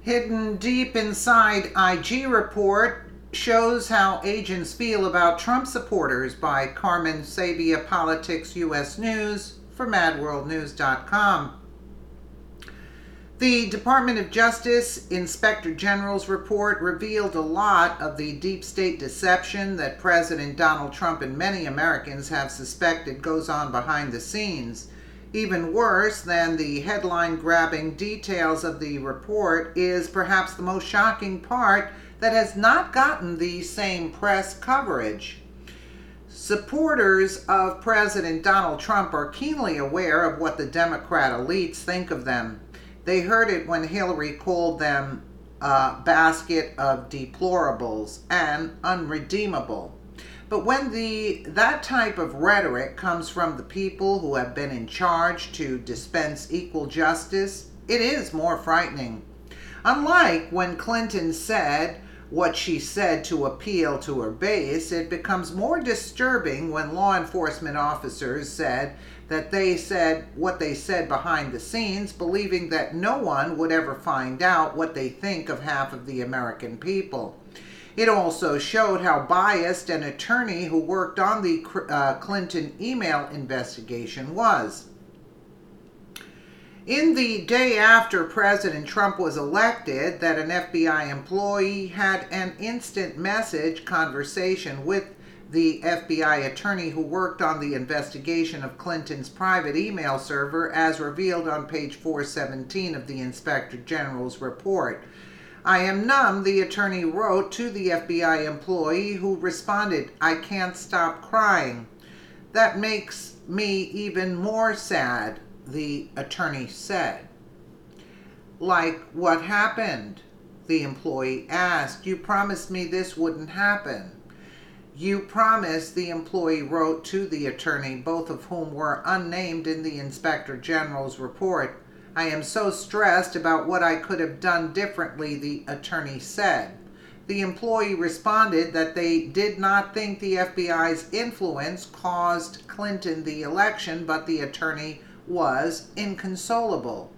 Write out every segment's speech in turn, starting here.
Hidden deep inside IG report shows how agents feel about Trump supporters by Carmen Sabia, Politics US News for MadWorldNews.com. The Department of Justice Inspector General's report revealed a lot of the deep state deception that President Donald Trump and many Americans have suspected goes on behind the scenes. Even worse than the headline-grabbing details of the report is perhaps the most shocking part that has not gotten the same press coverage. Supporters of President Donald Trump are keenly aware of what the Democrat elites think of them. They heard it when Hillary called them a basket of deplorables and unredeemable. But when that type of rhetoric comes from the people who have been in charge to dispense equal justice, it is more frightening. Unlike when Clinton said what she said to appeal to her base, it becomes more disturbing when law enforcement officers said that they said what they said behind the scenes, believing that no one would ever find out what they think of half of the American people. It also showed how biased an attorney who worked on the Clinton email investigation was. In the day after President Trump was elected, that an FBI employee had an instant message conversation with the FBI attorney who worked on the investigation of Clinton's private email server, as revealed on page 417 of the Inspector General's report. "I am numb," the attorney wrote to the FBI employee, who responded, "I can't stop crying. That makes me even more sad," the attorney said. "Like what happened?" the employee asked. "You promised me this wouldn't happen." "You promised," the employee wrote to the attorney, both of whom were unnamed in the Inspector General's report. "I am so stressed about what I could have done differently," the attorney said. The employee responded that they did not think the FBI's influence caused Clinton the election, but the attorney was inconsolable.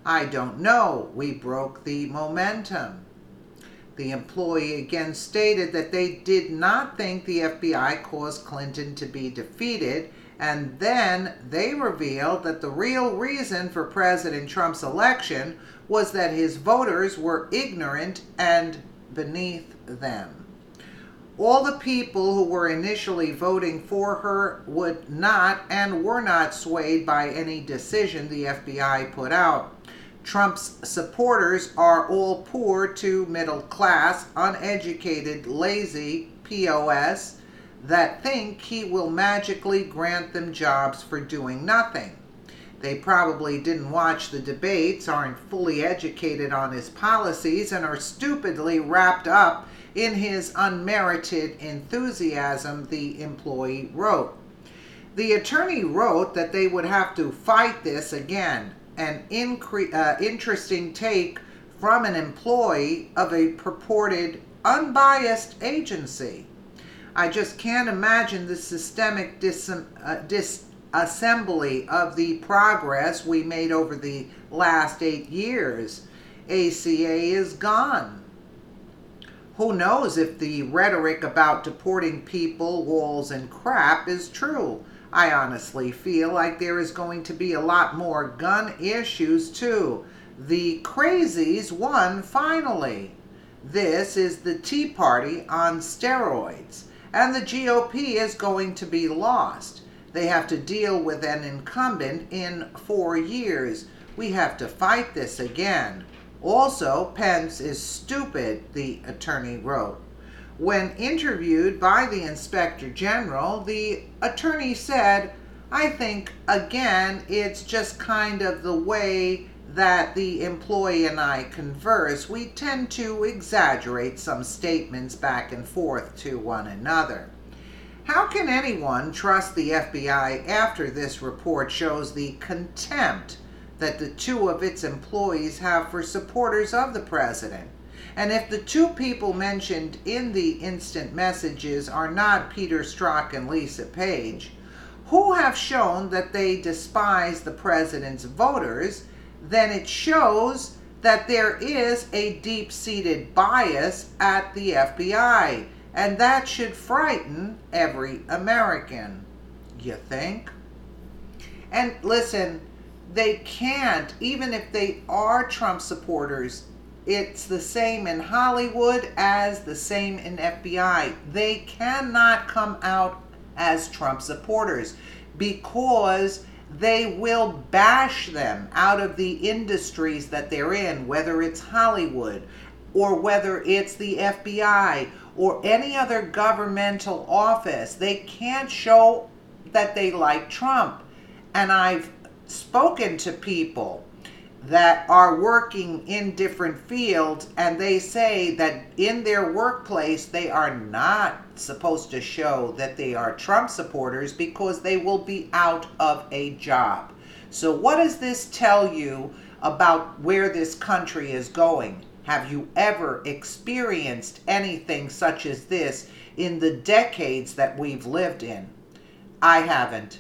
"I don't know. We broke the momentum." The employee again stated that they did not think the FBI caused Clinton to be defeated, and then they revealed that the real reason for President Trump's election was that his voters were ignorant and beneath them. All the people who were initially voting for her would not and were not swayed by any decision the FBI put out. Trump's supporters are all poor to middle class, uneducated, lazy POS that think he will magically grant them jobs for doing nothing. They probably didn't watch the debates, aren't fully educated on his policies, and are stupidly wrapped up in his unmerited enthusiasm, the employee wrote. The attorney wrote that they would have to fight this again, an interesting take from an employee of a purported unbiased agency. I just can't imagine the systemic disassembly of the progress we made over the last 8 years. ACA is gone. Who knows if the rhetoric about deporting people, walls, and crap is true. I honestly feel like there is going to be a lot more gun issues too. The crazies won finally. This is the Tea Party on steroids, and the GOP is going to be lost. They have to deal with an incumbent in 4 years. We have to fight this again. Also, Pence is stupid, the attorney wrote. When interviewed by the Inspector General, the attorney said, "I think, again, it's just kind of the way that the employee and I converse. We tend to exaggerate some statements back and forth to one another." How can anyone trust the FBI after this report shows the contempt that the two of its employees have for supporters of the president? And if the two people mentioned in the instant messages are not Peter Strzok and Lisa Page, who have shown that they despise the president's voters, then it shows that there is a deep-seated bias at the FBI, and that should frighten every American. You think? And listen, they can't, even if they are Trump supporters, it's the same in Hollywood as the same in FBI. They cannot come out as Trump supporters because they will bash them out of the industries that they're in, whether it's Hollywood or whether it's the FBI or any other governmental office. They can't show that they like Trump. And I've spoken to people that are working in different fields, and they say that in their workplace they are not supposed to show that they are Trump supporters because they will be out of a job. So what does this tell you about where this country is going? Have you ever experienced anything such as this in the decades that we've lived in? I haven't,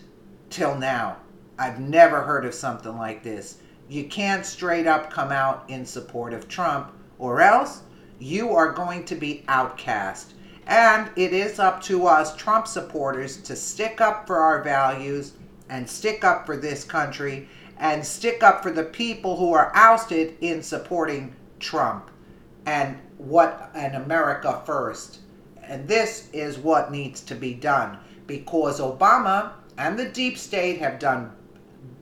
till now. I've never heard of something like this. You can't straight up come out in support of Trump, or else you are going to be outcast. And it is up to us Trump supporters to stick up for our values and stick up for this country and stick up for the people who are ousted in supporting Trump and America first. And this is what needs to be done, because Obama and the deep state have done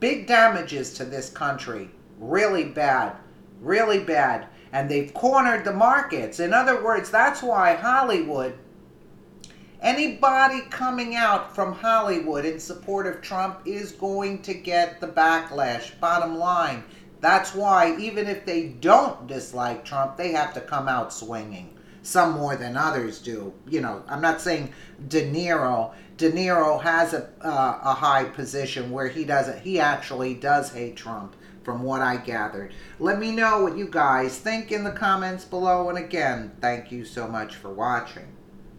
big damages to this country. Really bad. Really bad. And they've cornered the markets. In other words, that's why Hollywood, anybody coming out from Hollywood in support of Trump is going to get the backlash. Bottom line. That's why even if they don't dislike Trump, they have to come out swinging. Some more than others do. You know, I'm not saying De Niro. De Niro has a high position where he actually does hate Trump, from what I gathered. Let me know what you guys think in the comments below. And again, thank you so much for watching.